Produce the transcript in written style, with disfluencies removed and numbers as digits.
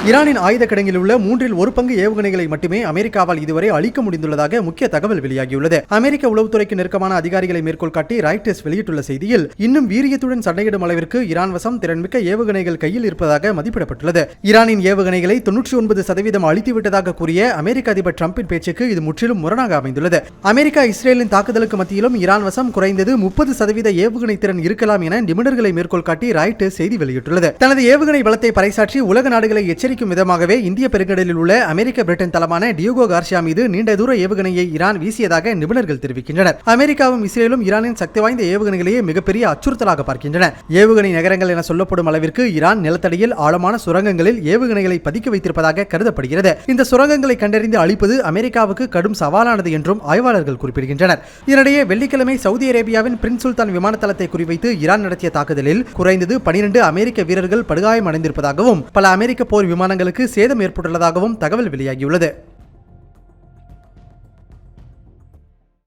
ஈரானின் ஆயுத கிடங்கில் உள்ள 1/3 பங்கு ஏவுகணைகளை மட்டுமே அமெரிக்காவால் இதுவரை அளிக்க முடிந்துள்ளதாக முக்கிய தகவல் வெளியாகியுள்ளது. அமெரிக்க உளவுத்துறைக்கு நெருக்கமான அதிகாரிகளை மேற்கோள் காட்டி ராய்ட்டர்ஸ் வெளியிட்டுள்ள செய்தியில், இன்னும் வீரியத்துடன் சண்டையிடும் அளவிற்கு ஈரான் வசம் திறன்மிக்க ஏவுகணைகள் கையில் இருப்பதாக மதிப்பிடப்பட்டுள்ளது. ஈரானின் ஏவுகணைகளை 99% அழித்துவிட்டதாக கூறிய அமெரிக்க அதிபர் டிரம்பின் பேச்சுக்கு இது முற்றிலும் முரணாக அமைந்துள்ளது. அமெரிக்கா இஸ்ரேலின் தாக்குதலுக்கு மத்தியிலும் ஈரான் வசம் குறைந்தது 30% ஏவுகணை திறன் இருக்கலாம் என நிபுணர்களை மேற்கோள் காட்டி ராய்ட்டர்ஸ் செய்தி வெளியிட்டுள்ளது. தனது ஏவுகணை பலத்தை பறைசாற்றி உலக நாடுகளை எச்சரிக்கும் விதமாகவே இந்திய பெருங்கடலில் உள்ள அமெரிக்க பிரிட்டன் தளமான டியோகோ கார்சியா மீது நீண்ட தூர ஏவுகணையை ஈரான் வீசியதாக நிபுணர்கள் தெரிவிக்கின்றனர். அமெரிக்காவும் இஸ்ரேலும் ஈரானின் சக்தி வாய்ந்த ஏவுகணைகளையே மிகப்பெரிய அச்சுறுத்தலாக பார்க்கின்றன. ஏவுகணை நகரங்கள் என சொல்லப்படும் அளவிற்கு ஈரான் நிலத்தடியில் ஆழமான சுரங்கங்களில் ஏவுகணைகளை பதுக்கி வைத்திருப்பதாக கருதப்படுகிறது. இந்த சுரங்கங்களை கண்டறிந்து அழிப்பது அமெரிக்காவுக்கு கடும் சவாலானது என்றும் ஆய்வாளர்கள் குறிப்பிடுகின்றனர். இதனிடையே வெள்ளிக்கிழமை சவுதி அரேபியாவின் பிரின்ஸ் சுல்தான் விமான தளத்தை குறிவைத்து ஈரான் நடத்திய தாக்குதலில் குறைந்தது 12 அமெரிக்க வீரர்கள் படுகாயம் அடைந்திருப்பதாகவும் பல அமெரிக்க போர் விமானங்களுக்கு சேதம் ஏற்பட்டுள்ளதாகவும் தகவல் வெளியாகியுள்ளது.